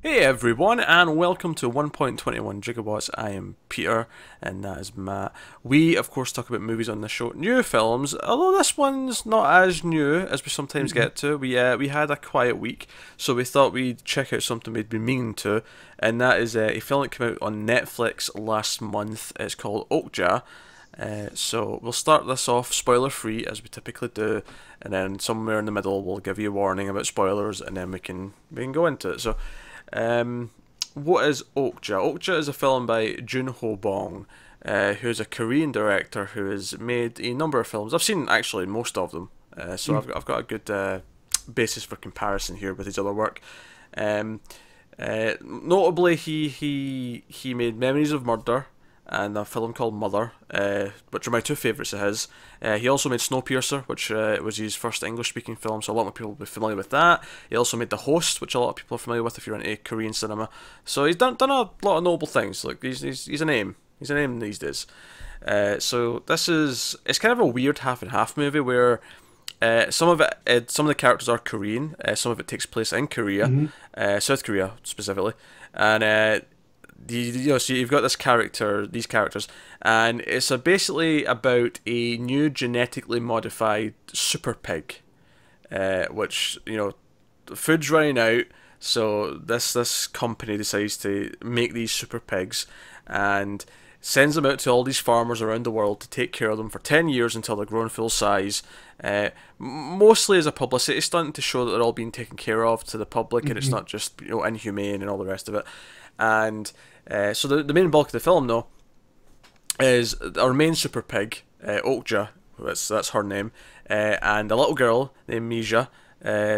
Hey everyone, and welcome to 1.21 Gigawatts. I am Peter, and that is Matt. We, of course, talk about movies on the show, new films, although this one's not as new as we sometimes Mhm. get to. We had a quiet week, so we thought we'd check out something we'd been meaning to, and that is a film that came out on Netflix last month. It's called Okja. So we'll start this off spoiler free as we typically do, and then somewhere in the middle we'll give you a warning about spoilers, and then we can go into it. So. Um, what is Okja? Okja is a film by Joon-ho Bong, who is a Korean director who has made a number of films. I've seen actually most of them, so Mm. I've got a good basis for comparison here with his other work. Um, Notably, he made Memories of Murder and a film called Mother, which are my two favourites of his. He also made Snowpiercer, which was his first English-speaking film, so a lot more people will be familiar with that. He also made The Host, which a lot of people are familiar with if you're into Korean cinema. So he's done a lot of notable things. Like he's a name. He's a name these days. So it's kind of a weird half and half movie where some of the characters are Korean. Some of it takes place in Korea, Mhm. South Korea specifically, and so you've got these characters, and it's basically about a new genetically modified super pig, which food's running out, so this company decides to make these super pigs, and sends them out to all these farmers around the world to take care of them for 10 years until they're grown full size. Mostly as a publicity stunt to show that they're all being taken care of to the public and it's Mhm. not just inhumane and all the rest of it. And so the main bulk of the film, though, is our main super pig, Okja, that's her name, and a little girl named Mija,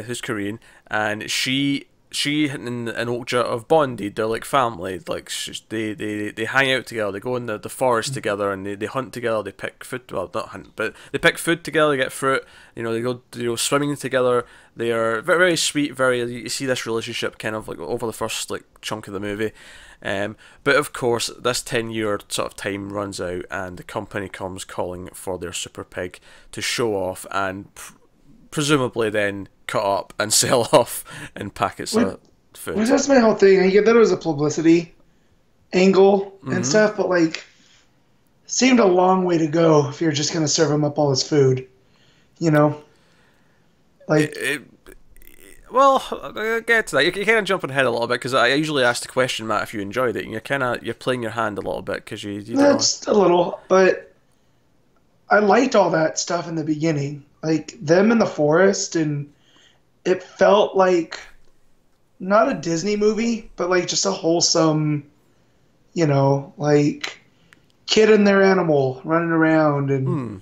who's Korean, and she and Okja have bonded. They're like family. Like they hang out together. They go in the forest together and they hunt together. They pick food. Well, not hunt, but they pick food together. They get fruit. They go swimming together. They are very very sweet. Very you see this relationship kind of like over the first like chunk of the movie. But of course, this 10-year sort of time runs out, and the company comes calling for their super pig to show off and presumably then cut up and sell off in packets Which, of which food. that's my whole thing. I get that it was a publicity angle and Hmm. stuff, but like, seemed a long way to go if you're just gonna serve him up all his food. You know, It, like it, well, I'll get to that. You're kind of jumping ahead a little bit because I usually ask the question, Matt, if you enjoyed it, and you're playing your hand a little bit because you don't know. that's a little. But I liked all that stuff in the beginning, like them in the forest, and it felt like not a Disney movie, but like just a wholesome, like kid and their animal running around and Hmm.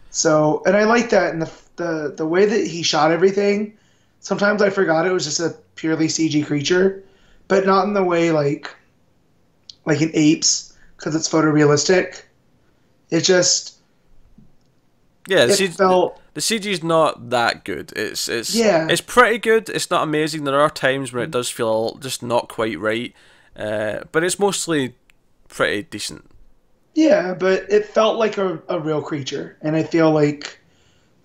so, and I like that, and the way that he shot everything. Sometimes I forgot it was just a purely CG creature, but not in the way like in apes because it's photorealistic. It just Yeah, it felt the CG's not that good. yeah It's pretty good. It's not amazing. There are times when it does feel just not quite right, but it's mostly pretty decent. yeah, but it felt like a real creature, and I feel like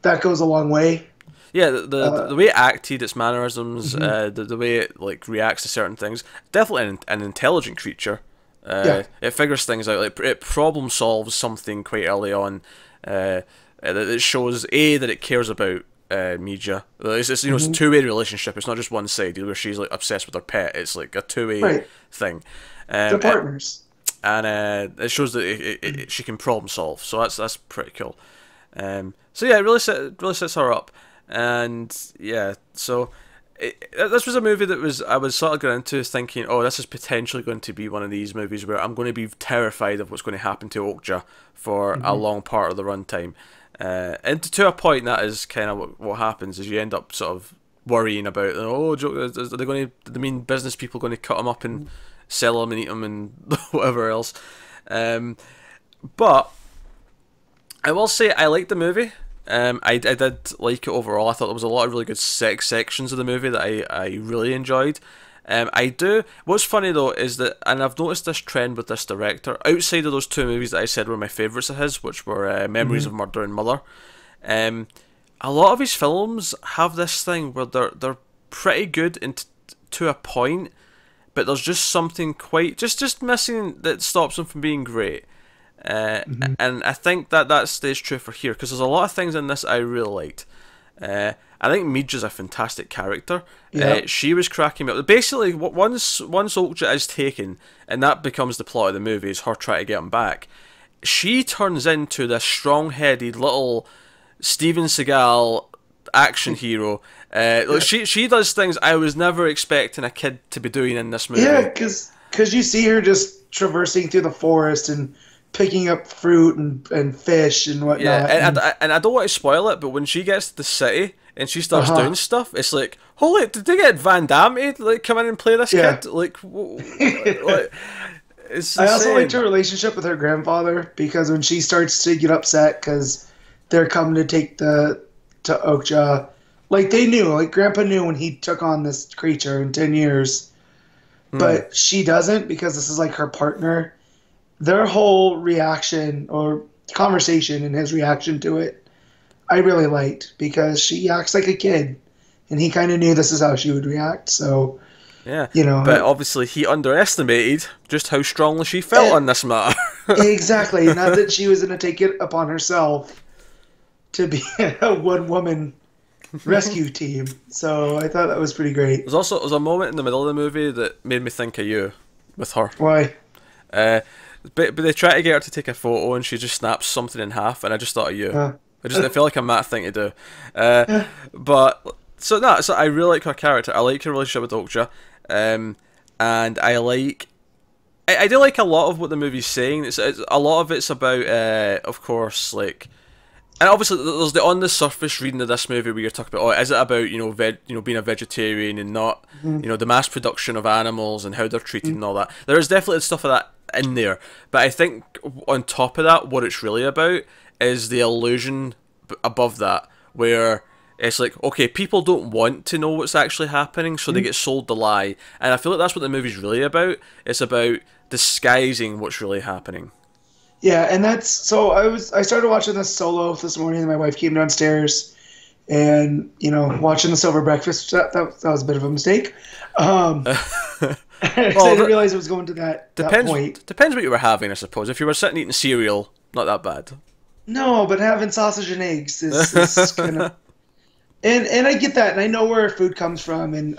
that goes a long way. Yeah, the way it acted, its mannerisms, Mhm. the way it like reacts to certain things, definitely an intelligent creature. Yeah. It figures things out. Like it problem solves something quite early on. That it shows that it cares about Mija. It's a Hmm. two-way relationship. It's not just one sided where she's like obsessed with her pet. It's like a two-way Right. thing. They're Um, it, partners. and it shows that she can problem solve. So that's pretty cool. So yeah, it really sets her up, and yeah, so this was a movie that I was sort of going into thinking, oh, this is potentially going to be one of these movies where I'm going to be terrified of what's going to happen to Okja for a Hmm. long part of the runtime, and to a point that is kind of what happens is you end up sort of worrying about, oh, are they going to, the mean business people going to cut them up and sell them and eat them and whatever else, but I will say I liked the movie. I did like it overall. I thought there was a lot of really good sections of the movie that I really enjoyed. I do. What's funny though is that, and I've noticed this trend with this director, outside of those two movies that I said were my favourites of his, which were Memories of Hmm. Murder and Mother, um, a lot of his films have this thing where they're pretty good to a point, but there's just something quite just missing that stops him from being great. And I think that stays true for here, because there's a lot of things in this I really liked. I think Mija's a fantastic character. She was cracking me up. Basically, once Okja is taken, and that becomes the plot of the movie, is her trying to get him back, she turns into this strong-headed little Steven Seagal action hero. She does things I was never expecting a kid to be doing in this movie. Yeah, because you see her just traversing through the forest and picking up fruit and fish and whatnot. Yeah, and I don't want to spoil it, but when she gets to the city and she starts doing stuff, it's like, holy, did they get Van Damme to like come in and play this kid? Like, it's I also liked her relationship with her grandfather, because when she starts to get upset because they're coming to take to Okja, like they knew, like Grandpa knew when he took on this creature in 10 years, but she doesn't, because this is like her partner. Their whole reaction or conversation and his reaction to it, I really liked, because she acts like a kid, and he kind of knew this is how she would react. So, yeah, you know, but obviously he underestimated just how strongly she felt on this matter. Exactly. Not that she was going to take it upon herself to be a one-woman rescue team. So I thought that was pretty great. There's a moment in the middle of the movie that made me think of you with her. Why? But they try to get her to take a photo, and she just snaps something in half, and I just thought of you. I feel like a Matt thing to do. But so I really like her character. I like her relationship with Okja, and I like. I do like a lot of what the movie's saying. It's a lot of it's about, of course, like. And obviously, there's the on the surface reading of this movie where you're talking about, is it about being a vegetarian and not the mass production of animals and how they're treated and all that. There is definitely stuff of that in there, but I think on top of that, what it's really about is the illusion above that, where it's like, okay, people don't want to know what's actually happening, so they get sold the lie, and I feel like that's what the movie's really about. It's about disguising what's really happening. Yeah, and that's so. I started watching this solo this morning, and my wife came downstairs, and watching the Silver Breakfast. That was a bit of a mistake. I didn't realize it was going to that point. Depends what you were having, I suppose. If you were sitting eating cereal, not that bad. No, but having sausage and eggs is kind of. And I get that, and I know where food comes from, and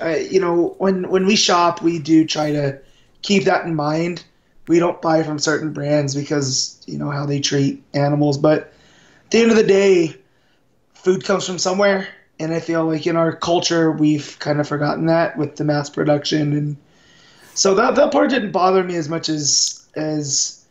when we shop, we do try to keep that in mind. We don't buy from certain brands because how they treat animals, but at the end of the day, food comes from somewhere, and I feel like in our culture we've kind of forgotten that with the mass production, and so that part didn't bother me as much as it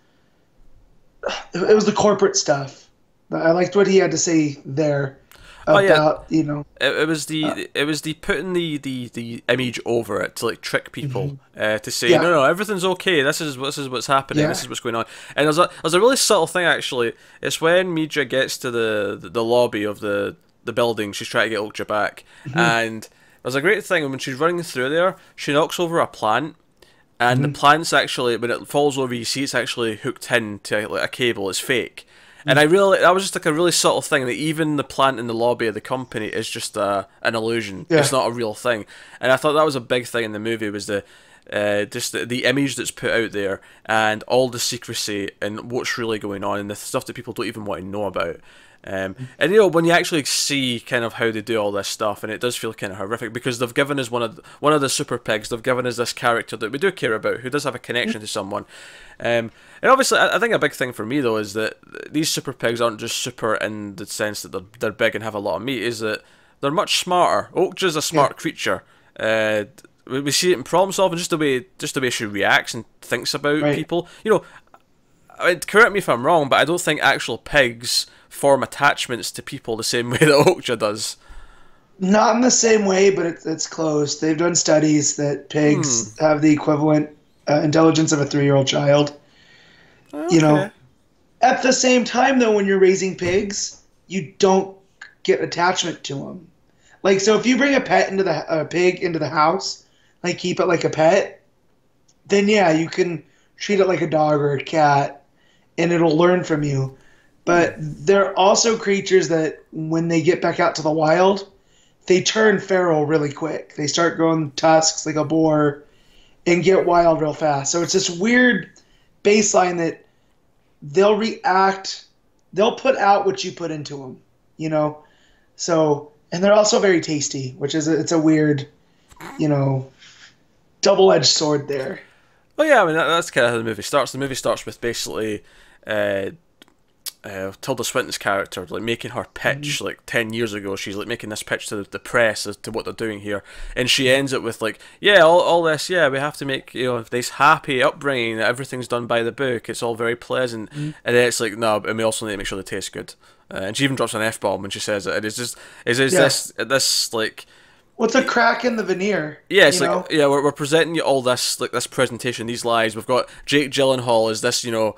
was the corporate stuff. I liked what he had to say there. About, it was the putting the image over it to like trick people to say no, everything's okay, this is what's happening, this is what's going on. And there's a really subtle thing actually. It's when Mija gets to the lobby of the building, she's trying to get Okja back, and there's a great thing when she's running through there, she knocks over a plant, and the plant's actually, when it falls over, you see it's actually hooked in to like a cable. It's fake. And that was just like a really subtle thing, that even the plant in the lobby of the company is just an illusion. It's not a real thing. And I thought that was a big thing in the movie, was the image that's put out there, and all the secrecy and what's really going on, and the stuff that people don't even want to know about. And when you actually see kind of how they do all this stuff, and it does feel kind of horrific, because they've given us one of the super pigs. They've given us this character that we do care about, who does have a connection to someone. And obviously, I think a big thing for me though is that these super pigs aren't just super in the sense that they're big and have a lot of meat. Is that they're much smarter. Okja's a smart creature. We see it in problem solving, just the way she reacts and thinks about people. Correct me if I'm wrong, but I don't think actual pigs form attachments to people the same way that Okja does. Not in the same way, but it's close. They've done studies that pigs have the equivalent intelligence of a 3-year-old child. Okay. At the same time, though, when you're raising pigs, you don't get attachment to them. Like, so if you bring a pig into the house, like keep it like a pet, then yeah, you can treat it like a dog or a cat, and it'll learn from you. But they're also creatures that, when they get back out to the wild, they turn feral really quick. They start growing tusks like a boar, and get wild real fast. So it's this weird baseline that they'll react, they'll put out what you put into them, you know? So, and they're also very tasty, which is, it's a weird, you know, double-edged sword there. Well, yeah, I mean, that's kind of how the movie starts. The movie starts with basically Tilda Swinton's character like making her pitch like 10 years ago. She's like making this pitch to the press as to what they're doing here, and she ends it with like, yeah, all this, yeah, we have to make, you know, this happy upbringing, everything's done by the book, it's all very pleasant, and then it's like, no, and we also need to make sure they taste good, and she even drops an F-bomb when she says it, and it's just, this like, what's a crack in the veneer? Yeah, it's like, yeah, we're presenting you all this, like, this presentation, these lies. We've got Jake Gyllenhaal as this, you know,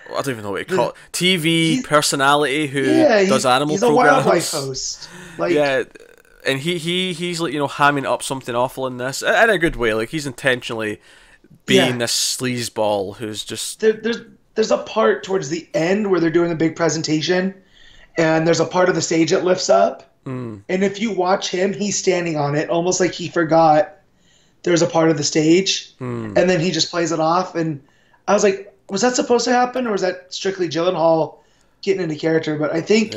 I don't even know what you call it, TV personality who does animal he's programs. He's a wildlife host. Like, yeah, and he's like, you know, hamming up something awful in this in a good way. Like, he's intentionally being this sleazeball who's just there's a part towards the end where they're doing a big presentation, and there's a part of the stage that lifts up. And if you watch him, he's standing on it, almost like he forgot there's a part of the stage, and then he just plays it off. And I was like, was that supposed to happen, or was that strictly Gyllenhaal getting into character? But I think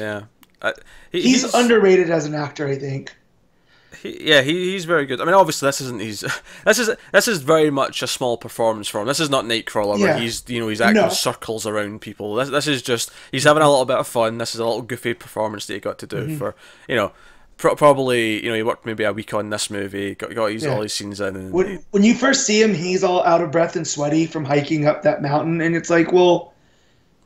he's underrated as an actor, I think. He's very good. I mean, obviously, this is very much a small performance for him. This is not Nightcrawler where he's acting circles around people. This is just, he's having a little bit of fun. This is a little goofy performance that he got to do for, you know, probably, you know, he worked maybe a week on this movie, got all these scenes in. And when you first see him, he's all out of breath and sweaty from hiking up that mountain, and it's like, well,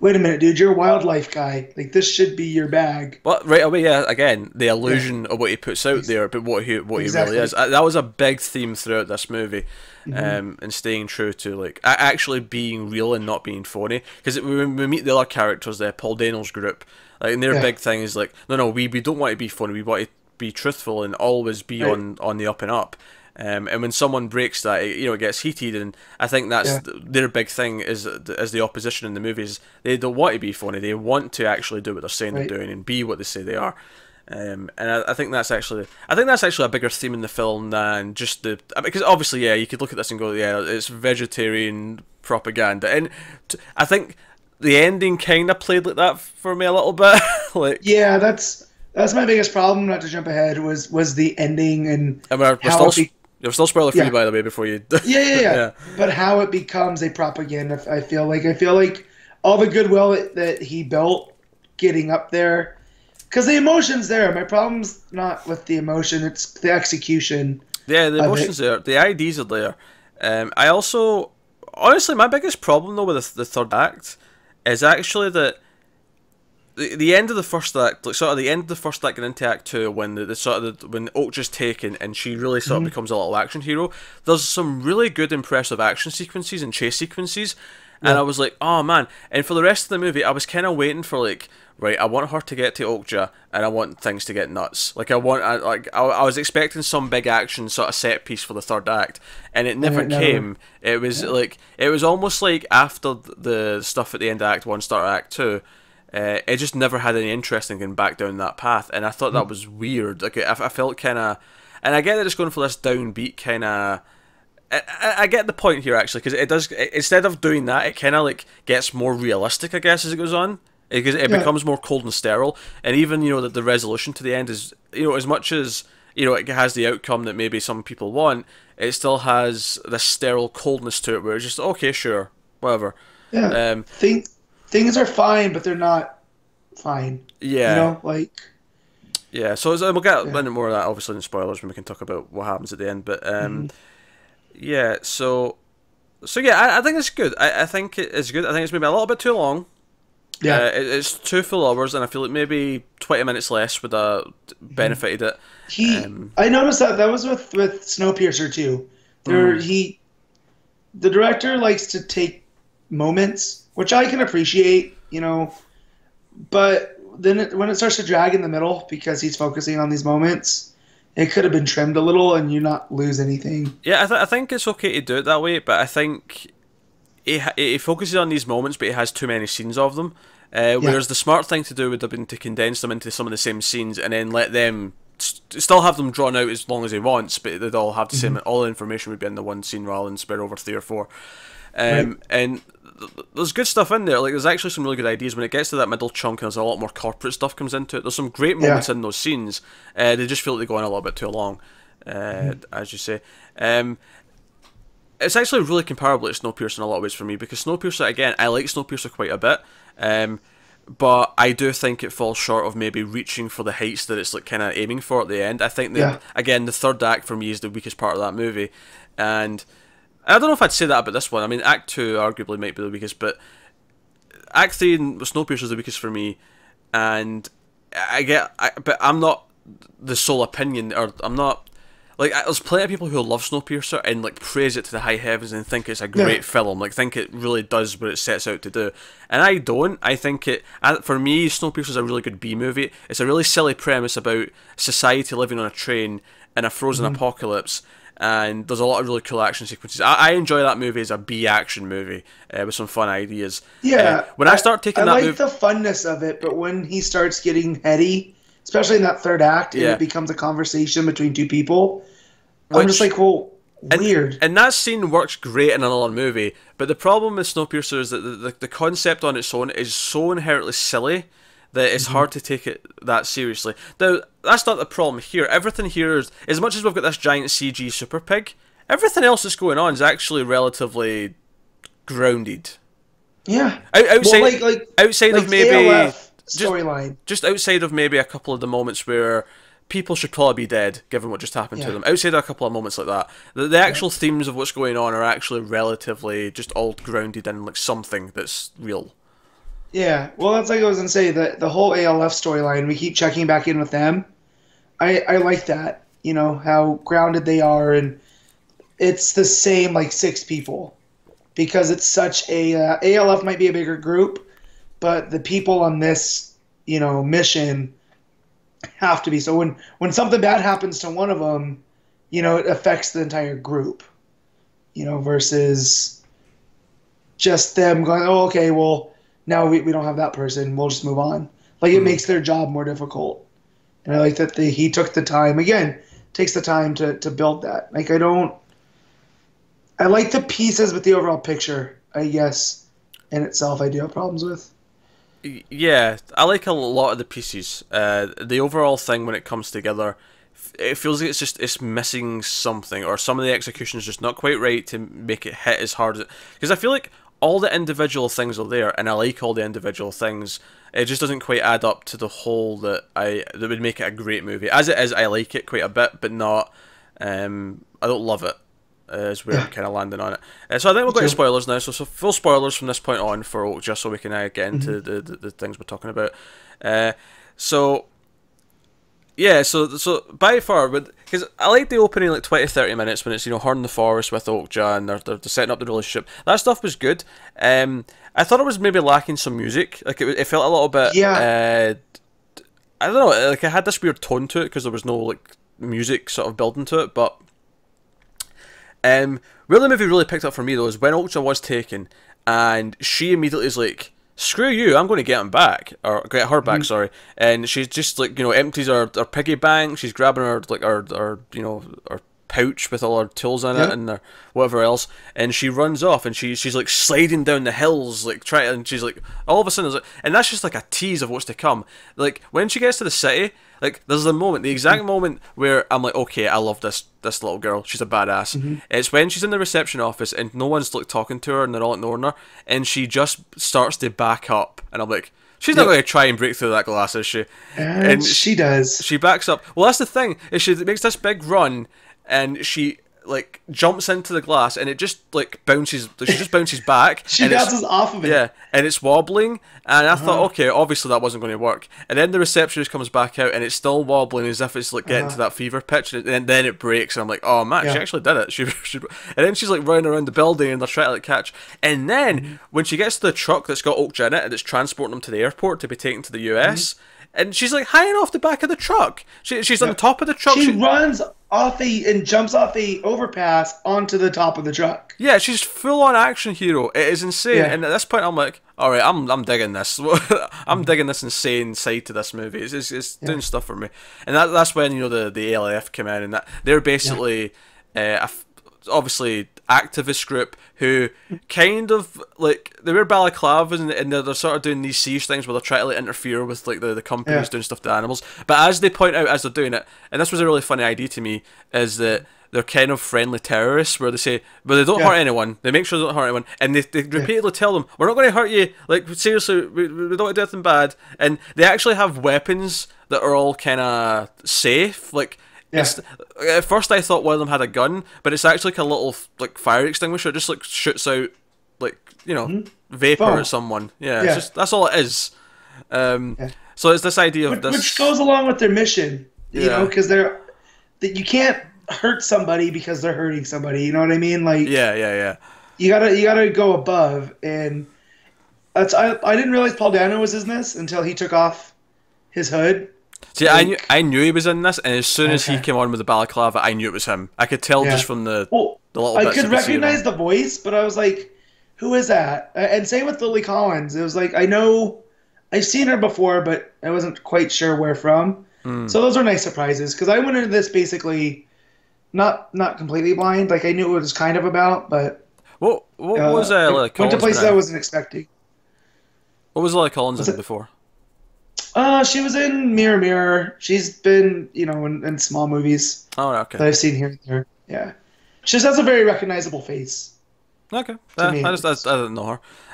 wait a minute, dude, you're a wildlife guy. Like, this should be your bag. But right away, again, the illusion of what he puts out there, but what he really is. That was a big theme throughout this movie, and staying true to, like, actually being real and not being phony. Because when we meet the other characters, Paul Dano's group, like, and their big thing is like, no, we don't want to be phony, we want to be truthful and always be on the up and up. And when someone breaks that, it gets heated, and I think that's their big thing is the opposition in the movies. They don't want to be phony; they want to actually do what they're saying they're doing and be what they say they are. And I think that's actually a bigger theme in the film than just because obviously, you could look at this and go, it's vegetarian propaganda, and I think the ending kind of played like that for me a little bit. Like, that's my biggest problem. Not to jump ahead, was the ending and You're still spoiler free, by the way, before you. Yeah. But how it becomes a propaganda, I feel like all the goodwill that he built getting up there, because the emotion's there. My problem's not with the emotion; it's the execution. Yeah, the emotion's there. The ideas are there. I also, honestly, my biggest problem though with the third act is actually that. The end of the first act, like sort of the end of the first act and into Act 2, when when Okja's taken and she really sort of becomes a little action hero, there's some really good, impressive action sequences and chase sequences, and I was like, oh man! And for the rest of the movie, I was kind of waiting for like, right, I want her to get to Okja, and I want things to get nuts. Like I was expecting some big action sort of set piece for the third act, and it never came. It was like it was almost like after the stuff at the end of Act 1, start of Act 2. It just never had any interest in going back down that path, and I thought that was weird. Like I felt kind of, and I get that it's going for this downbeat kind of. I get the point here actually, because it does. Instead of doing that, it kind of like gets more realistic, I guess, as it goes on, because it becomes more cold and sterile. And even that the resolution to the end is as much as it has the outcome that maybe some people want, it still has this sterile coldness to it, where it's just okay, sure, whatever. Yeah. Things are fine, but they're not fine. Yeah. Yeah, so we'll get into more of that, obviously, in spoilers when we can talk about what happens at the end. But, yeah, so I think it's good. I think it's good. I think it's maybe a little bit too long. Yeah. It's 2 full hours, and I feel like maybe 20 minutes less would have benefited it. I noticed that was with Snowpiercer, too. The director likes to take moments, which I can appreciate, but then when it starts to drag in the middle because he's focusing on these moments, it could have been trimmed a little and you not lose anything. Yeah, I think it's okay to do it that way, but I think he focuses on these moments, but he has too many scenes of them. Whereas the smart thing to do would have been to condense them into some of the same scenes and then let them still have them drawn out as long as he wants, but they'd all have the same. All the information would be in the one scene rather than spread over 3 or 4. And there's good stuff in there. Like, there's actually some really good ideas. When it gets to that middle chunk, and there's a lot more corporate stuff comes into it. There's some great moments in those scenes. They just feel like they go on a little bit too long, as you say. It's actually really comparable to Snowpiercer in a lot of ways for me, because Snowpiercer, again, I like Snowpiercer quite a bit. But I do think it falls short of maybe reaching for the heights that it's like kind of aiming for at the end. I think that, again, the third act for me is the weakest part of that movie. And I don't know if I'd say that about this one. I mean, Act 2 arguably might be the weakest, but Act 3 and Snowpiercer is the weakest for me. And but I'm not the sole opinion, or I'm not... Like, there's plenty of people who love Snowpiercer and, like, praise it to the high heavens and think it's a great film. Like, think it really does what it sets out to do. And I don't. I think for me, Snowpiercer's a really good B-movie. It's a really silly premise about society living on a train in a frozen apocalypse. And there's a lot of really cool action sequences. I enjoy that movie as a B-action movie with some fun ideas. Yeah. When I start taking I like the funness of it, but when he starts getting heady, especially in that third act, and it becomes a conversation between two people, I'm just like, well, weird. And that scene works great in another movie, but the problem with Snowpiercer is that the concept on its own is so inherently silly that it's hard to take it that seriously. Now, that's not the problem here. Everything here is, as much as we've got this giant CG super pig, everything else that's going on is actually relatively grounded. Yeah. Outside of maybe... storyline. Just outside of maybe a couple of the moments where people should probably be dead, given what just happened to them. Outside of a couple of moments like that, the actual themes of what's going on are actually relatively just all grounded in like something that's real. Yeah, well, that's like I was going to say, the whole ALF storyline, we keep checking back in with them. I like that, you know, how grounded they are, and it's the same, like, 6 people. Because it's such a... ALF might be a bigger group, but the people on this, you know, mission have to be. So when something bad happens to one of them, you know, it affects the entire group, you know, versus just them going, oh, okay, well, now we don't have that person, we'll just move on. Like, it makes their job more difficult. And I like that he took the time, again, takes the time to build that. Like, I like the pieces, but the overall picture, I guess, in itself, I do have problems with. Yeah, I like a lot of the pieces. The overall thing, when it comes together, it feels like it's missing something, or some of the execution is just not quite right to make it hit as hard as it. Because I feel like all the individual things are there, and I like all the individual things. It just doesn't quite add up to the whole that would make it a great movie. As it is, I like it quite a bit, but not. I don't love it. Is where I'm kind of landing on it. So I think we'll go to spoilers now. So full spoilers from this point on for Okja, so we can get into the things we're talking about. So by far, because I like the opening like 20-30 minutes when it's, you know, her in the forest with Okja and they're setting up the relationship. That stuff was good. I thought it was maybe lacking some music. Like it felt a little bit. I don't know. Like it had this weird tone to it because there was no like music sort of building to it, but. Where the movie really picked up for me though is when Okja was taken, and she immediately is like, "Screw you! I'm going to get him back, or get her back." Sorry, and she's just like, you know, empties her piggy bank. She's grabbing her like her you know, her pouch with all her tools in it and whatever else, and she runs off, and she's like sliding down the hills, like and she's like all of a sudden, and that's just like a tease of what's to come. Like when she gets to the city. Like, there's the moment, the exact moment where I'm like, okay, I love this little girl. She's a badass. It's when she's in the reception office and no one's like talking to her and they're all ignoring her, and she just starts to back up, and I'm like, she's not going to try and break through that glass, is she? And she does. She backs up. Well, that's the thing. Is she makes this big run, and she like jumps into the glass, and it just like bounces. She just bounces back. She bounces off of it. Yeah, and it's wobbling. And I thought, okay, obviously that wasn't going to work. And then the receptionist comes back out, and it's still wobbling as if it's like getting to that fever pitch. And then it breaks, and I'm like, oh man, she actually did it. And then she's like running around the building, and they're trying to like catch. And then when she gets to the truck that's got Okja in it, and it's transporting them to the airport to be taken to the US. and she's like hanging off the back of the truck. She's on top of the truck. She runs off and jumps off the overpass onto the top of the truck. Yeah, she's full on action hero. It is insane. Yeah. And at this point, I'm like, all right, I'm digging this. I'm digging this insane side to this movie. It's doing stuff for me. And that's when the ALF came in, and that they're basically obviously activist group who kind of like they wear balaclavas and they're sort of doing these siege things where they're trying to like interfere with like the companies doing stuff to animals. But as they point out as they're doing it, and this was a really funny idea to me, is that they're kind of friendly terrorists where they say, but they don't hurt anyone. They make sure they don't hurt anyone, and they repeatedly tell them, "We're not going to hurt you. Like seriously, we don't want to do anything bad." And they actually have weapons that are all kind of safe, like. Yeah. At first I thought one of them had a gun, but it's actually like a little like fire extinguisher. It just like shoots out like vapor at someone. Yeah, it's just, that's all it is. So it's this idea of this, which goes along with their mission. You know, because you can't hurt somebody because they're hurting somebody. You know what I mean? Like yeah. You gotta go above, and that's I didn't realize Paul Dano was in this until he took off his hood. See, I knew he was in this, and as soon as he came on with the balaclava, I knew it was him. I could tell just from the little bits. I could recognize the voice, but I was like, who is that? And same with Lily Collins. It was like, I know I've seen her before, but I wasn't quite sure where from. So those are nice surprises, because I went into this basically not completely blind. Like, I knew what it was kind of about, but what was Lily Collins? Went to places I wasn't expecting. What was Lily Collins in before? She was in Mirror Mirror. She's been, in small movies. Oh, okay. That I've seen here and there. Yeah, she just has a very recognizable face. Okay, I didn't know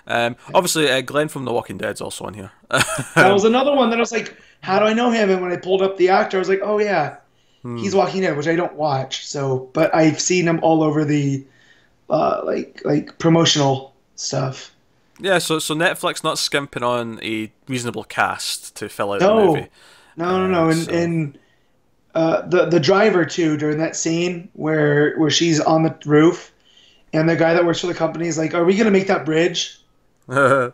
her. Obviously, Glenn from The Walking Dead's also on here. That was another one that I was like, how do I know him? And when I pulled up the actor, I was like, oh yeah, he's Walking Dead, which I don't watch. So, but I've seen him all over the like promotional stuff. Yeah, so Netflix not skimping on a reasonable cast to fill out the movie. No. And the driver too, during that scene where she's on the roof, and the guy that works for the company is like, "Are we gonna make that bridge?" And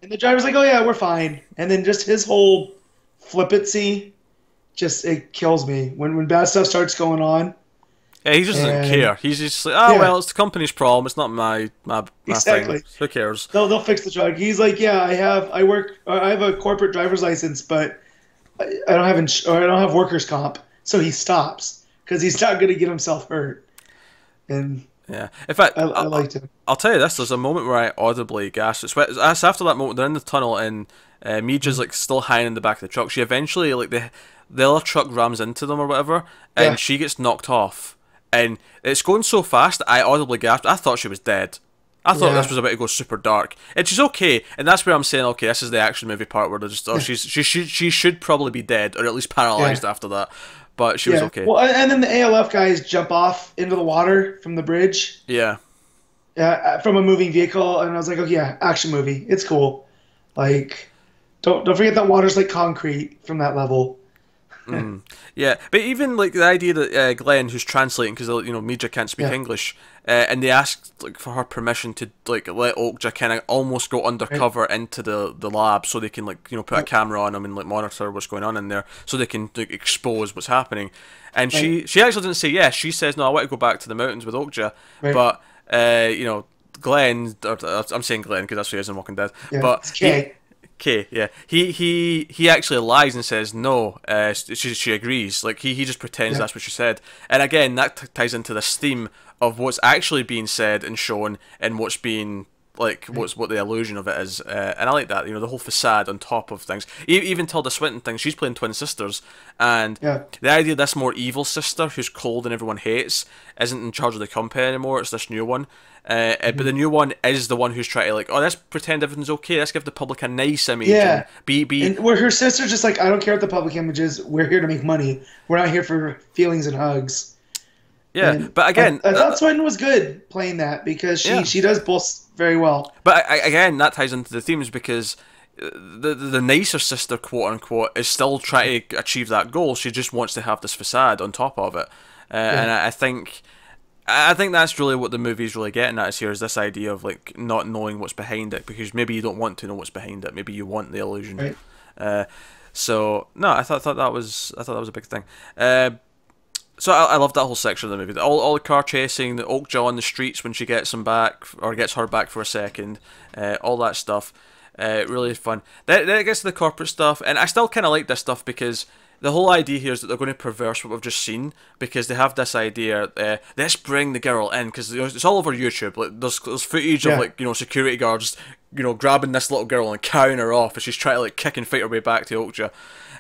the driver's like, "Oh yeah, we're fine." And then just his whole flippancy, it kills me when bad stuff starts going on. Yeah, he just doesn't care. He's just like, well, it's the company's problem. It's not my exactly. thing. Who cares? They'll fix the truck. He's like, yeah, I have a corporate driver's license, but I don't have workers' comp. So he stops because he's not going to get himself hurt. And yeah, in fact, I liked him. I'll tell you this: there's a moment where I audibly gasped. It's after that moment. They're in the tunnel, and Mija's like still hanging in the back of the truck. She eventually like the other truck rams into them or whatever, and she gets knocked off. And it's going so fast, I audibly gasped. I thought she was dead. I thought this was about to go super dark. And she's okay, and that's where I'm saying, okay, this is the action movie part where they're just, she should probably be dead, or at least paralyzed after that. But she was okay. Well, and then the ALF guys jump off into the water from the bridge. Yeah. From a moving vehicle, and I was like, oh yeah, action movie. It's cool. Like, don't forget that water's like concrete from that level. Yeah, but even like the idea that Glenn, who's translating because Mija can't speak English, and they asked like for her permission to like let Okja kind of almost go undercover into the lab so they can like put a camera on him and like monitor what's going on in there so they can like expose what's happening. And she actually didn't say yes. She says no, I want to go back to the mountains with Okja, but Glenn, I'm saying Glenn because that's who he is in Walking Dead, but he actually lies and says no. She agrees. Like he just pretends that's what she said. And again, that ties into this theme of what's actually being said and shown, and what's being like what the illusion of it is. And I like that. The whole facade on top of things. Even Tilda Swinton thing. She's playing twin sisters, and the idea of this more evil sister who's cold and everyone hates isn't in charge of the company anymore. It's this new one. But the new one is the one who's trying to like, let's pretend everything's okay. Let's give the public a nice image. Yeah. And and where her sister's just like, I don't care what the public image is. We're here to make money. We're not here for feelings and hugs. Yeah, and but again, I thought Swinton was good playing that because she does both very well. But again, that ties into the themes because the nicer sister, quote unquote, is still trying to achieve that goal. She just wants to have this facade on top of it, and I think that's really what the movie's really getting at here, is this idea of like not knowing what's behind it, because maybe you don't want to know what's behind it. Maybe you want the illusion. Right. So no, I thought that was a big thing. So I love that whole section of the movie. All the car chasing, the Okja on the streets when she gets him back or gets her back for a second, all that stuff. Really fun. Then it gets to the corporate stuff, and I still kind of like this stuff because the whole idea here is that they're going to perverse what we've just seen, because they have this idea, let's bring the girl in, because it's all over YouTube. Like there's footage of like security guards grabbing this little girl and carrying her off as she's trying to like kick and fight her way back to Okja.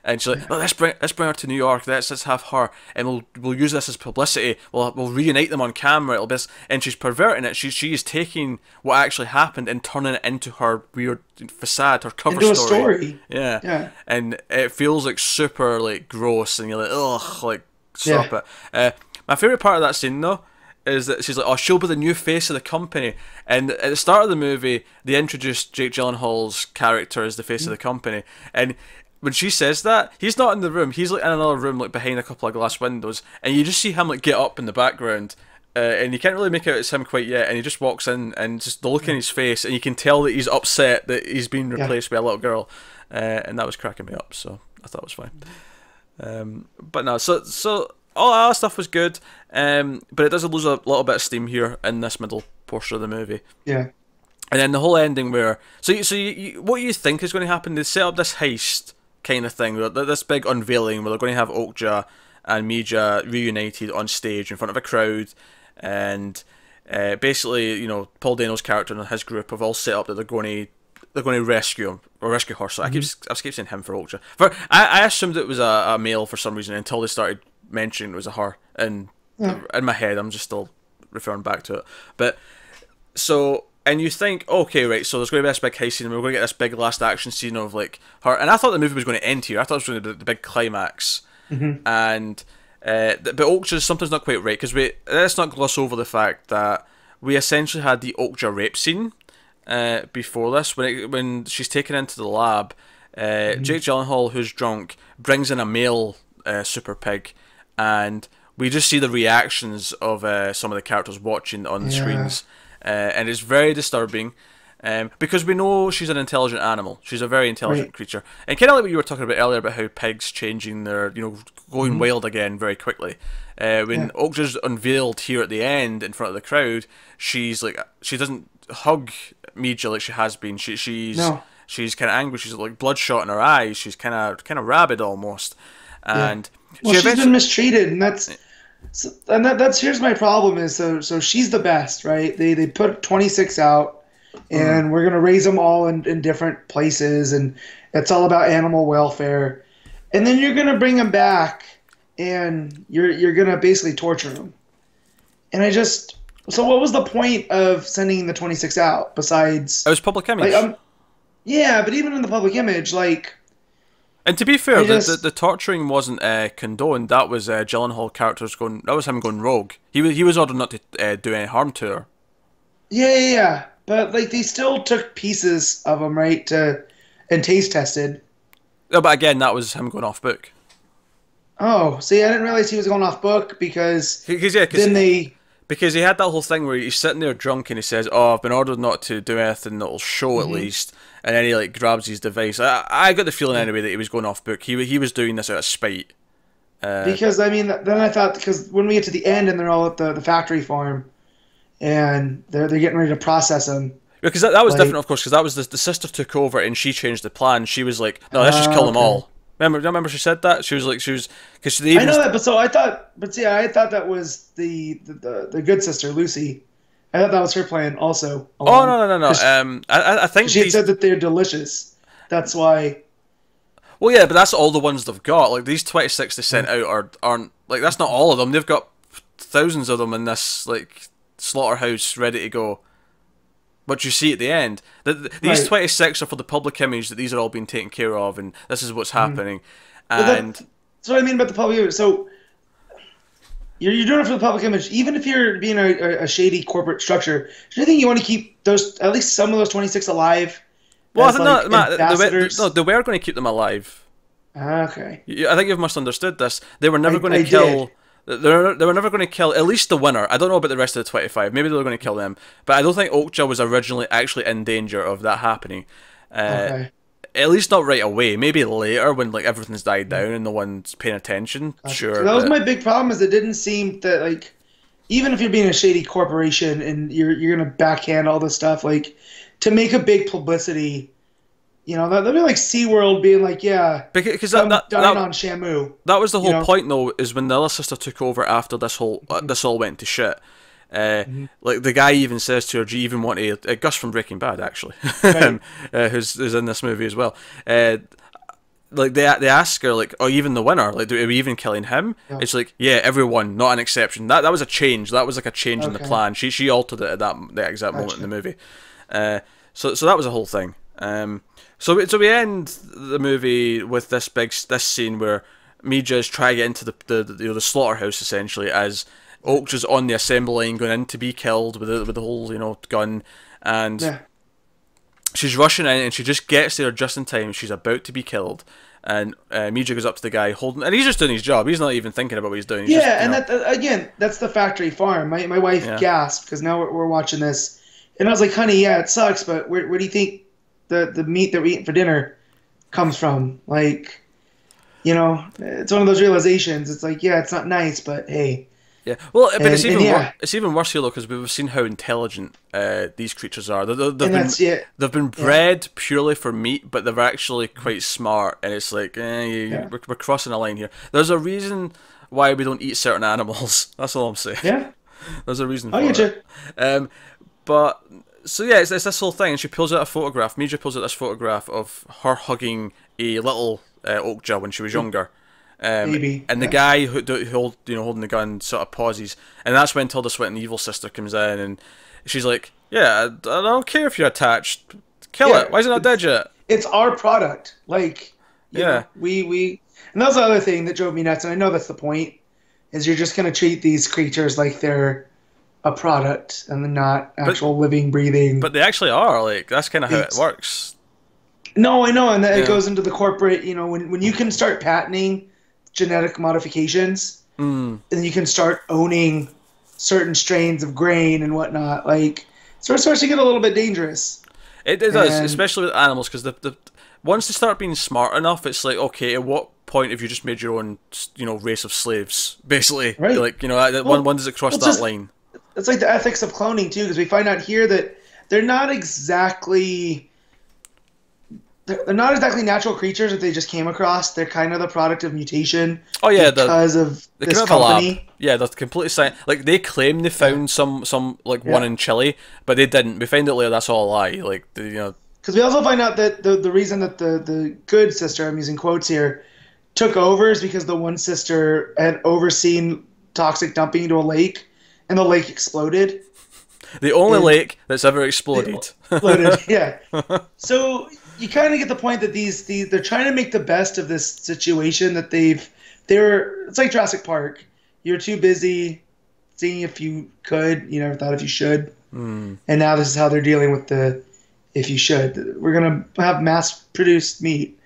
And she's like, oh, let's bring her to New York. Let's have her, and we'll use this as publicity. We'll reunite them on camera. It'll be this, and she's perverting it. She is taking what actually happened and turning it into her weird facade, her cover into story. a story. Yeah. And it feels like super like gross, and you're like, ugh, like stop it. My favorite part of that scene though is that she's like, oh, she'll be the new face of the company. And at the start of the movie, they introduced Jake Gyllenhaal's character as the face of the company, and when she says that, he's not in the room. He's like in another room, like behind a couple of glass windows, and you just see him like get up in the background, and you can't really make out it's him quite yet. And he just walks in, and just the look in his face, and you can tell that he's upset that he's been replaced by a little girl, and that was cracking me up. So I thought it was fine. But no, so all that stuff was good, but it does lose a little bit of steam here in this middle portion of the movie. Yeah. And then the whole ending where what you think is going to happen? They set up this heist kind of thing, this big unveiling where they're going to have Okja and Mija reunited on stage in front of a crowd, and basically, Paul Dano's character and his group have all set up that they're going to rescue him or rescue her. So I keep saying him for Okja. I assumed it was a male for some reason until they started mentioning it was a her, and in my head I'm just still referring back to it. But so. And you think, okay, right, so there's going to be this big heist scene, and we're going to get this big last action scene of, like, her. And I thought the movie was going to end here. I thought it was going to be the big climax. And, but Okja, something's not quite right, because let's not gloss over the fact that we essentially had the Okja rape scene before this, when she's taken into the lab. Jake Gyllenhaal, who's drunk, brings in a male super pig, and we just see the reactions of some of the characters watching on the screens. And it's very disturbing, because we know she's an intelligent animal. She's a very intelligent creature, and kind of like what you were talking about earlier about how pigs changing their, going wild again very quickly. When Okja's unveiled here at the end in front of the crowd, she's like, she doesn't hug Mija like she has been. She's kind of angry. She's like bloodshot in her eyes. She's kind of rabid almost, and she's been mistreated, and that's. So, and that's here's my problem is so she's the best, right? They put 26 out, and we're gonna raise them all in different places, and it's all about animal welfare, and then you're gonna bring them back, and you're gonna basically torture them, and so what was the point of sending the 26 out besides? It was public image. Like, yeah, but even in the public image, like. And to be fair, the torturing wasn't condoned. That was Gyllenhaal characters going. That was him going rogue. He was ordered not to do any harm to her. Yeah. But like they still took pieces of them, right? And taste tested. No, but again, that was him going off book. Oh, see, I didn't realize he was going off book because Because he had that whole thing where he's sitting there drunk and he says, "Oh, I've been ordered not to do anything that'll show at least." And then he like grabs his device. I got the feeling anyway that he was going off book. He was doing this out of spite. Because I mean, then I thought because when we get to the end and they're all at the factory farm, and they're getting ready to process him. Because that was different, of course, because that was the sister took over and she changed the plan. She was like, "No, let's just kill them all." Remember she said that? She was because I know that, I thought that was the good sister Lucy. I thought that was her plan also. Oh no. I think she had said that they're delicious. That's why. Well, yeah, but that's all the ones they've got. Like these 26 they sent out aren't like that's not all of them. They've got thousands of them in this like slaughterhouse ready to go. But you see at the end, these 26 are for the public image that these are all being taken care of, and this is what's happening. And that's what I mean about the public image. So you're doing it for the public image, even if you're being a shady corporate structure. Do you think you want to keep at least some of those 26 alive? Well, I think Matt, they were going to keep them alive. Okay. I think you've misunderstood this. They were never going to kill. They were never going to kill at least the winner. I don't know about the rest of the 25. Maybe they were going to kill them, but I don't think Okja was originally actually in danger of that happening. Okay. At least not right away. Maybe later when like everything's died down and no one's paying attention. Sure. So that was my big problem. Is it didn't seem that like even if you're being a shady corporation and you're gonna backhand all this stuff, like to make a big publicity, you know, that'd be like SeaWorld being like, yeah, because dine on Shamu. That was the whole you know? point, though, is when the other sister took over after this all went to shit. Like the guy even says to her, "Do you even want a Gus from Breaking Bad, actually, Right. who's in this movie as well?" Like they ask her like, "Oh, even the winner? Like, are we even killing him?" Yeah. It's like, yeah, everyone, not an exception. That was a change. That was like a change in the Okay. plan. She altered it at that exact moment in the movie. So that was a whole thing. So we end the movie with this scene where Mija's trying to get into the slaughterhouse essentially as Okja's on the assembly line going in to be killed with the whole gun, and Yeah. she's rushing in and she just gets there just in time. She's about to be killed, and Mija goes up to the guy holding, and he's just doing his job. He's not even thinking about what he's doing. He's Yeah, just, and that again, that's the factory farm. My wife gasped because now we're watching this, and I was like, "Honey, yeah, it sucks, but where do you think the meat that we eat for dinner comes from?" Like, it's one of those realizations. It's like, yeah, it's not nice, but hey. Yeah, well, but it's and even worse here though because we've seen how intelligent these creatures are. They've been bred purely for meat, but they're actually quite smart. And it's like, we're crossing a line here. There's a reason why we don't eat certain animals. That's all I'm saying. Yeah, there's a reason for I get it. you. But so yeah, it's this whole thing, and she pulls out a photograph. Mija pulls out this photograph of her hugging a little Okja when she was younger. Maybe. And the guy who holding the gun sort of pauses, and that's when Tilda Swinton, the evil sister, comes in, and she's like, "Yeah, I don't care if you're attached, kill it. Why is it not dead yet?" It's our product, like yeah. We, and that's the other thing that drove me nuts, and I know that's the point, is you're just gonna treat these creatures like they're a product and they're not actual living, breathing. But they actually are. Like that's kind of how it works. No, I know, and it goes into the corporate. When you can start patenting genetic modifications, and you can start owning certain strains of grain and whatnot, like so it starts to get a little bit dangerous. It does, especially with animals, because the once they start being smart enough, it's like, okay, at what point have you just made your own race of slaves, basically? Right. Like when does it cross that line? It's like the ethics of cloning too, because we find out here that they're not exactly natural creatures that they just came across. They're kind of the product of mutation. Oh yeah, because of this company. Yeah, they're completely science. Like they claim they found some one in Chile, but they didn't. We find out later that's all a lie. Like because we also find out that the reason that the good sister, I'm using quotes here, took over is because the one sister had overseen toxic dumping into a lake, and the lake exploded. The only lake that's ever exploded. Yeah. So you kind of get the point that they're trying to make the best of this situation that it's like Jurassic Park. You're too busy seeing if you could, you never thought if you should. And now this is how they're dealing with the if you should. We're going to have mass produced meat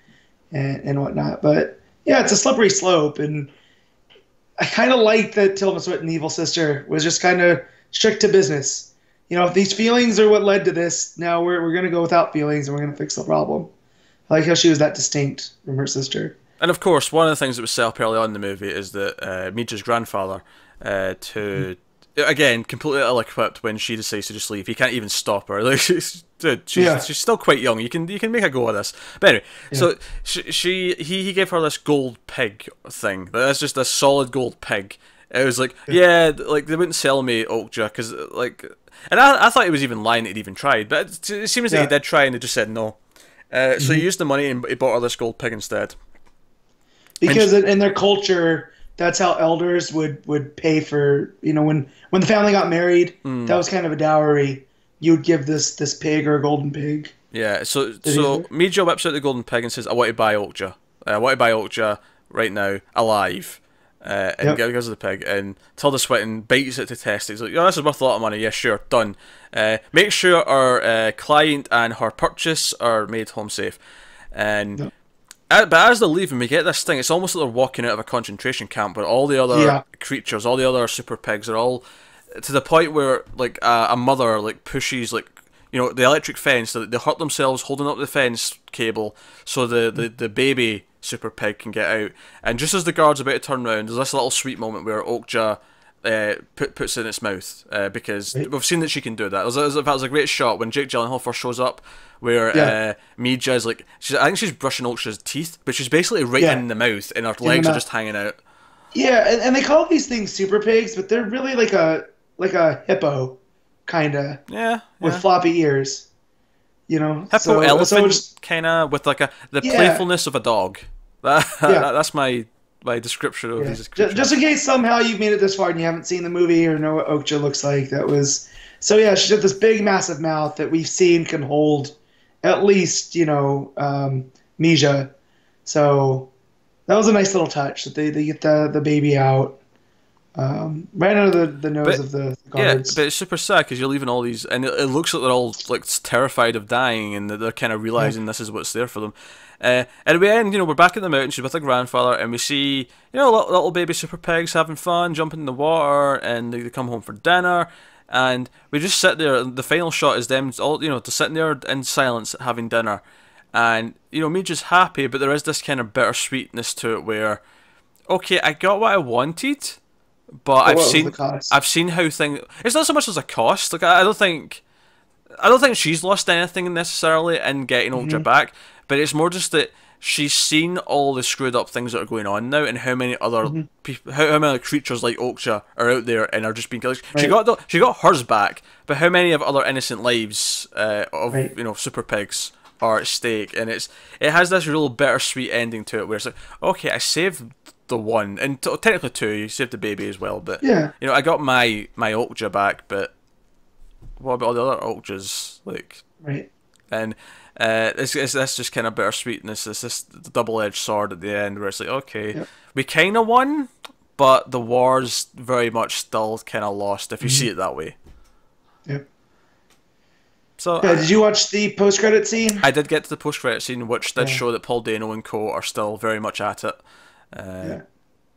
and whatnot. But yeah, it's a slippery slope. And I kind of like that Tilda Swinton, the evil sister, was just kind of strict to business. If these feelings are what led to this, now we're going to go without feelings and we're going to fix the problem. I like how she was that distinct from her sister. And of course, one of the things that was set up early on in the movie is that Mija's grandfather, again, completely ill-equipped when she decides to just leave. He can't even stop her. Like, she's still quite young. You can make a go of this. But anyway, so he gave her this gold pig thing. That's just a solid gold pig. It was like, like they wouldn't sell me Okja because and I thought he was even lying that he'd even tried, but it seems that he did try and they just said no. So he used the money and he bought her this gold pig instead. Because in their culture, that's how elders would pay for, when the family got married, that was kind of a dowry. You would give this pig or a golden pig. Yeah, so Mija whips out the golden pig and says, I want to buy Okja. I want to buy Okja right now, alive. And gives her the pig, and Tilda Swinton bites it to test it. He's like, "Oh, this is worth a lot of money. Yeah, sure, done. Make sure our client and her purchase are made home safe." And but as they're leaving, we get this thing. It's almost like they're walking out of a concentration camp, but all the other creatures, all the other super pigs, are all to the point where like a mother like pushes like the electric fence. They hurt themselves holding up the fence cable so the baby super pig can get out. And just as the guard's about to turn around, there's this little sweet moment where Okja puts it in its mouth because we've seen that she can do that. That was a great shot when Jake Gyllenhaal first shows up, where Mija is like, I think she's brushing Okja's teeth, but she's basically right in the mouth, and her legs are just hanging out. Yeah, and they call these things super pigs, but they're really like a hippo, kinda. Yeah. With floppy ears. Hippo elephant kinda with like the playfulness of a dog. That's my description of these creatures. Just in case somehow you've made it this far and you haven't seen the movie or know what Okja looks like, so yeah, she's got this big massive mouth that we've seen can hold at least, Mija. So that was a nice little touch that they get the baby out. Right under the nose of the guards. Yeah, but it's super sad because you're leaving all these, and it looks like they're all like terrified of dying, and they're kind of realizing this is what's there for them. And at the end, we're back in the mountains with their grandfather, and we see, little baby super pigs having fun, jumping in the water, and they come home for dinner, and we just sit there. The final shot is them all, just sitting there in silence having dinner, and me just happy, but there is this kind of bittersweetness to it where, okay, I got what I wanted. But I've seen how things. It's not so much as a cost. Like I don't think she's lost anything necessarily in getting Okja back. But it's more just that she's seen all the screwed up things that are going on now, and how many other people, how many creatures like Okja are out there and are just being killed. Right. She got hers back, but how many of other innocent lives of super pigs are at stake? And it has this real bittersweet ending to it, where it's like, okay, I saved the one, and technically two. You saved the baby as well, but I got my Okja back. But what about all the other Okjas? Like, right? And it's just kind of bittersweetness. It's this double-edged sword at the end, where it's like, okay, we kind of won, but the war's very much still kind of lost if you see it that way. Yep. So, did you watch the post-credit scene? I did get to the post-credit scene, which did show that Paul Dano and co are still very much at it.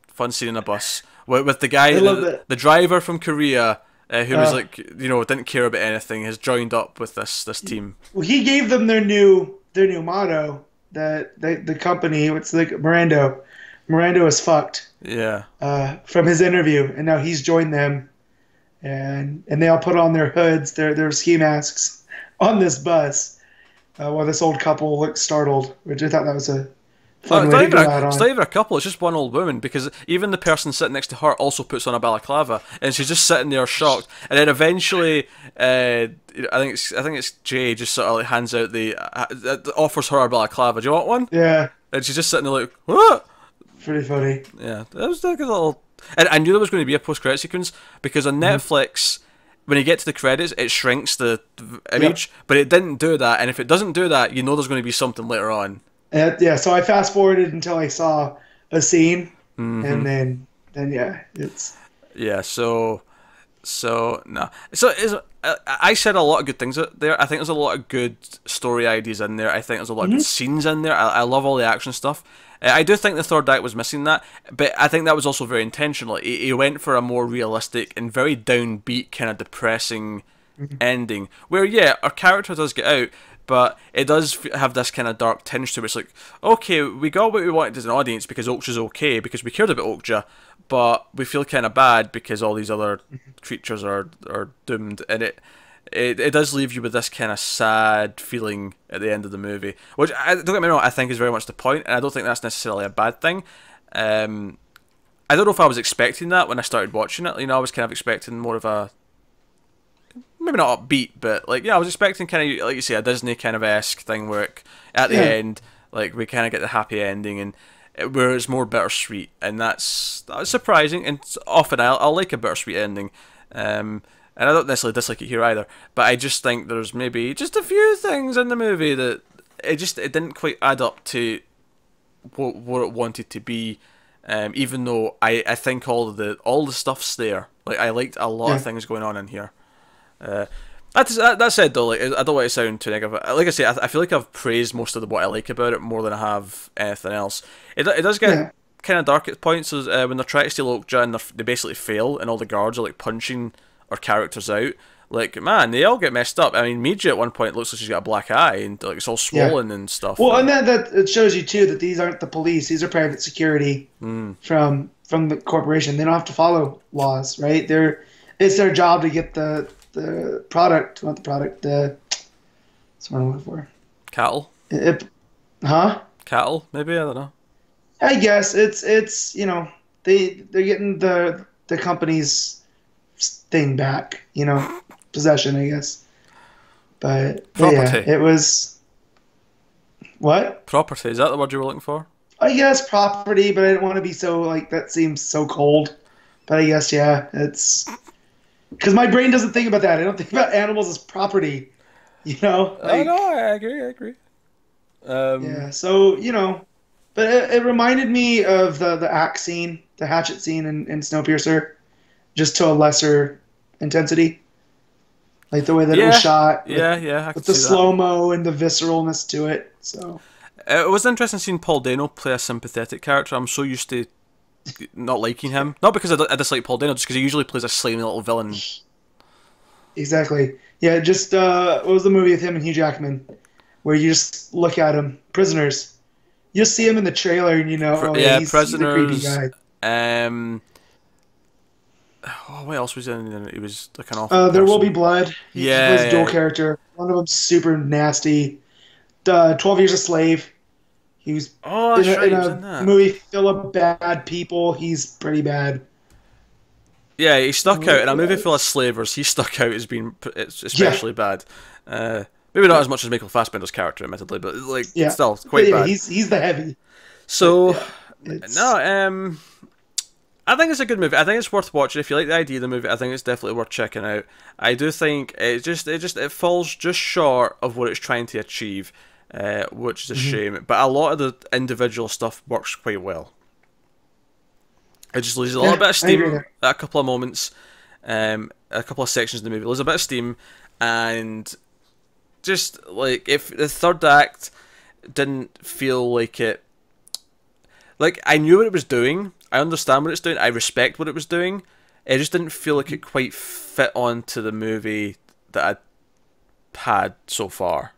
Fun scene in a bus with the guy, the driver from Korea, who was like, didn't care about anything, has joined up with this team. Well, he gave them their new motto, that the company, it's like Mirando is fucked. Yeah. From his interview, and now he's joined them, and they all put on their hoods, their ski masks on this bus, while this old couple looked startled, which I thought that was a fun way to go out on. It's not even a couple, it's just one old woman, because even the person sitting next to her also puts on a balaclava, and she's just sitting there shocked. And then eventually, I think it's Jay just sort of like hands out offers her a balaclava. Do you want one? Yeah. And she's just sitting there like, what? Pretty funny. Yeah, that was like a little. And I knew there was going to be a post-credit sequence, because on Netflix, when you get to the credits, it shrinks the image, but it didn't do that. And if it doesn't do that, there's going to be something later on. So I fast forwarded until I saw a scene, and then it's I said a lot of good things there. I think there's a lot of good story ideas in there. I think there's a lot of good scenes in there. I love all the action stuff. I do think the third act was missing that, but I think that was also very intentional. He went for a more realistic and very downbeat, kind of depressing ending, where our character does get out, but it does have this kind of dark tinge to it. It's like, okay, we got what we wanted as an audience because Okja's okay, because we cared about Okja, but we feel kind of bad because all these other creatures are doomed, and it does leave you with this kind of sad feeling at the end of the movie, which, don't get me wrong, I think is very much the point, and I don't think that's necessarily a bad thing. I don't know if I was expecting that when I started watching it. I was kind of expecting more of a, maybe not upbeat, but I was expecting kind of, like you say, a Disney kind of esque thing where at the end, we kind of get the happy ending, and where it's more bittersweet, and that's surprising. And often I'll like a bittersweet ending, and I don't necessarily dislike it here either. But I just think there's maybe just a few things in the movie that it didn't quite add up to what it wanted to be. Even though I think all the stuff's there. I liked a lot of things going on in here. That said though, I don't want to sound too negative. Like I say, I feel like I've praised most of what I like about it more than I have anything else. It does get kind of dark at points, when they're trying to steal Okja and they basically fail, and all the guards are punching our characters out. Like, man, they all get messed up. I mean, Mija at one point looks like she's got a black eye and like it's all swollen and stuff. Well, and that it shows you too that these aren't the police; these are private security from the corporation. They don't have to follow laws, right? It's their job to get the product, not the product. That's what I'm looking for. Cattle, huh? cattle, maybe, I don't know. I guess it's they're getting the company's thing back, possession, I guess. But yeah, Property. it was what? Property, is that the word you were looking for? I guess property, but I didn't want to be so like that seems so cold. But I guess yeah, it's because my brain doesn't think about that. I don't think about animals as property, I like know, I agree. yeah. So but it reminded me of the axe scene, the hatchet scene in Snowpiercer, just to a lesser intensity. Like the way that it was shot, Yeah, I can with the see that. slow-mo and the visceralness to it. So It was interesting seeing Paul Dano play a sympathetic character. I'm so used to not liking him. Not because I dislike Paul Dano, just because he usually plays a slimy little villain. exactly, yeah. Just what was the movie with him and Hugh Jackman, where you just look at him, Prisoners. You just see him in the trailer, and he's a creepy Prisoners. guy. What else was in? He was like an awful There Will person. Be Blood. He plays a dual character. One of them's super nasty. 12 Years a Slave. He was Oh, that's right, in he was a in that. movie full of bad people. He's pretty bad. Yeah, he stuck out in a movie full of slavers. He stuck out as being especially bad. Maybe not as much as Michael Fassbender's character, admittedly, but like Yeah. still quite Yeah, bad. he's the heavy. So It's- no, I think it's a good movie. I think it's worth watching. If you like the idea of the movie, I think it's definitely worth checking out. I do think it falls just short of what it's trying to achieve, which is a shame. But a lot of the individual stuff works quite well. It just loses a little bit of I agree steam there. at a couple of moments, a couple of sections of the movie. Loses a bit of steam, and just like if the third act didn't feel like it. Like, I knew what it was doing. I understand what it's doing. I respect what it was doing. It just didn't feel like it quite fit onto the movie that I'd had so far.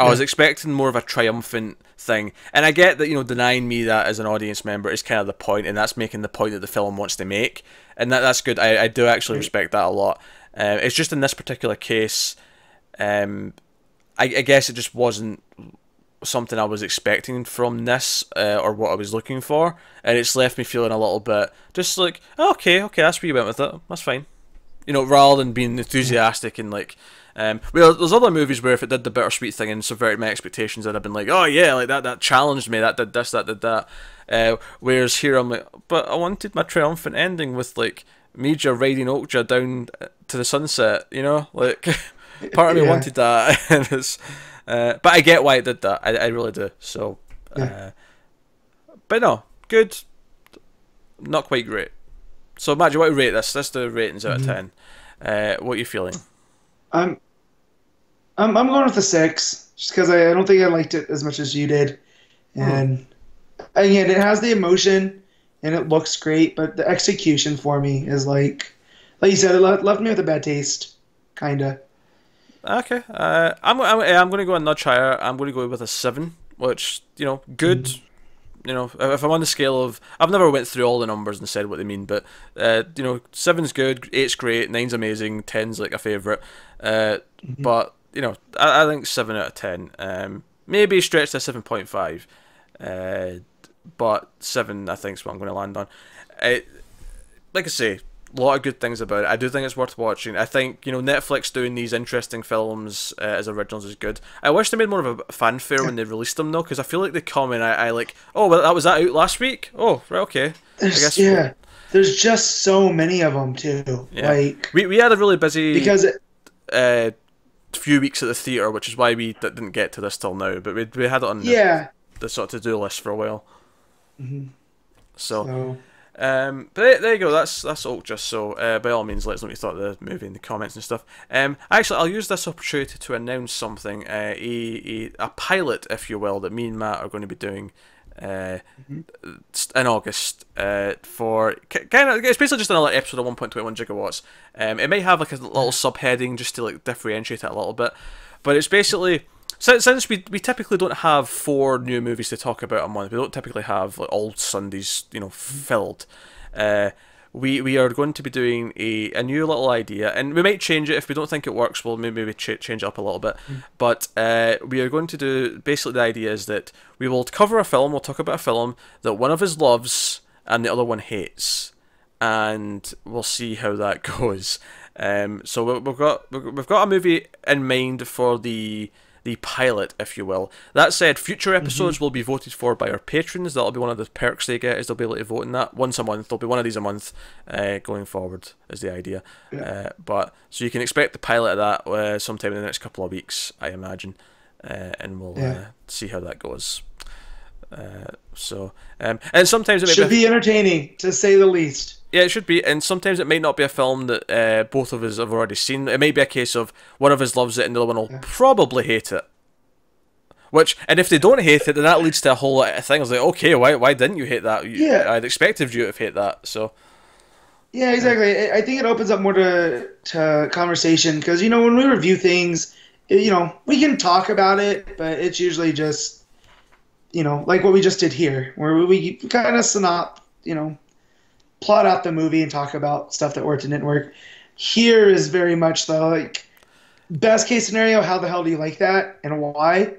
I was expecting more of a triumphant thing. And I get that, denying me that as an audience member is kind of the point, and that's making the point that the film wants to make. And that's good. I do actually respect that a lot. It's just in this particular case, I guess it just wasn't something I was expecting from this, or what I was looking for, and it's left me feeling a little bit just like, oh, okay, that's where you went with it, that's fine, rather than being enthusiastic and like, well, there's other movies where if it did the bittersweet thing and subverted my expectations, I'd have been like, oh yeah, like that challenged me, that did this, that did that, whereas here I'm like, but I wanted my triumphant ending with like Mija riding Okja down to the sunset, like part of me wanted that. And it's, but I get why it did that. I really do. So, but no, good. Not quite great. So, Matt, do you want to rate this? Let's do ratings out of 10. What are you feeling? I'm going with a 6, just because I don't think I liked it as much as you did, and again, it has the emotion and it looks great, but the execution for me is like you said, it left me with a bad taste, kinda. Okay. I'm going to go a notch higher. I'm going to go with a 7, which, good. If I'm on the scale of, I've never went through all the numbers and said what they mean, but 7's good, 8's great, 9's amazing, 10's like a favourite. But I think 7 out of 10. Maybe stretch to 7.5. But 7, I think, is what I'm going to land on. Like I say, a lot of good things about it. I do think it's worth watching. I think, Netflix doing these interesting films as originals is good. I wish they made more of a fanfare when they released them, though, because I feel like they come and I like, oh, well, that was that out last week? Oh, right, okay. There's just so many of them, too. Yeah. Like, we had a really busy because few weeks at the theatre, which is why we didn't get to this till now, but we had it on the sort of to-do list for a while. So but there you go. That's Okja. So by all means, let us know what you thought of the movie in the comments and stuff. Actually, I'll use this opportunity to announce something. A pilot, if you will, that me and Matt are going to be doing Mhm. in August for kind of, it's basically just another episode of 1.21 Gigawatts. It may have like a little subheading just to like differentiate it a little bit, but it's basically since we typically don't have 4 new movies to talk about a month. We don't typically have like all Sundays filled. We are going to be doing a new little idea, and we might change it if we don't think it works. We'll maybe change it up a little bit, but we are going to do, basically the idea is that we will cover a film. We'll talk about a film that one of us loves and the other one hates, and we'll see how that goes. So we've got a movie in mind for the pilot, if you will. That said, future episodes will be voted for by our patrons. That'll be one of the perks they get, is they'll be able to vote in that once a month. There'll be one of these a month going forward, is the idea. But so you can expect the pilot of that sometime in the next couple of weeks, I imagine, and we'll see how that goes. And sometimes it should be entertaining, to say the least. Yeah, it should be, and sometimes it might not be a film that both of us have already seen. It might be a case of one of us loves it and the other one will probably hate it. And if they don't hate it, then that leads to a whole lot of things. Like, okay, why didn't you hate that? I'd expected you to have hate that. So. Yeah, exactly. I think it opens up more to conversation because when we review things, we can talk about it, but it's usually just like what we just did here, where we kind of plot out the movie and talk about stuff that worked and didn't work. Here is very much the like best case scenario. How the hell do you like that and why?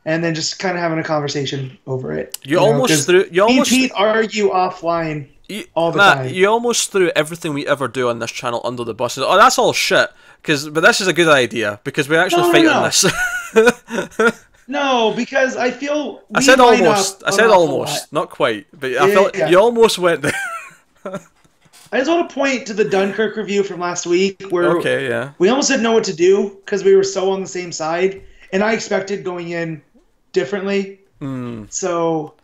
And then just kind of having a conversation over it. Me and Pete argue offline all the time. You almost threw everything we ever do on this channel under the bus. Oh, that's all shit. But this is a good idea because we actually fight on this. No, because I feel I said almost, not quite, but I felt you almost went there. I just want to point to the Dunkirk review from last week where we almost didn't know what to do because we were so on the same side, and I expected going in differently. So,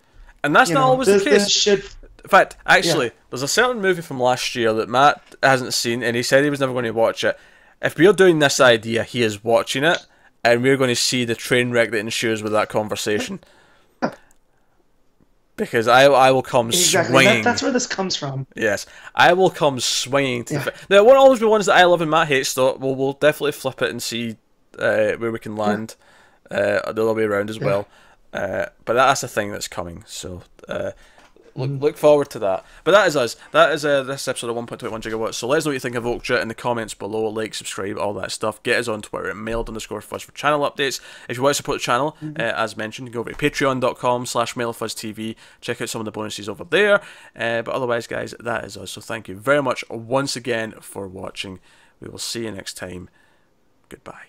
and that's not always the case. In fact, actually, there's a certain movie from last year that Matt hasn't seen, and he said he was never going to watch it. If we're doing this idea, he is watching it, and we're going to see the train wreck that ensues with that conversation. Because I will come swinging. That's where this comes from. Yes, I will come swinging to There won't always be ones that I love and Matt hates, though. We'll definitely flip it and see where we can land the other way around as well. But that's a thing that's coming. So look forward to that. But that is us. That is this episode of 1.21 Gigawatts. So let us know what you think of Okja in the comments below. Like, subscribe, all that stuff. Get us on Twitter at mailed_fuzz for channel updates. If you want to support the channel, as mentioned, you can go over to patreon.com/mailfuzztv. Check out some of the bonuses over there. But otherwise, guys, that is us. So thank you very much once again for watching. We will see you next time. Goodbye.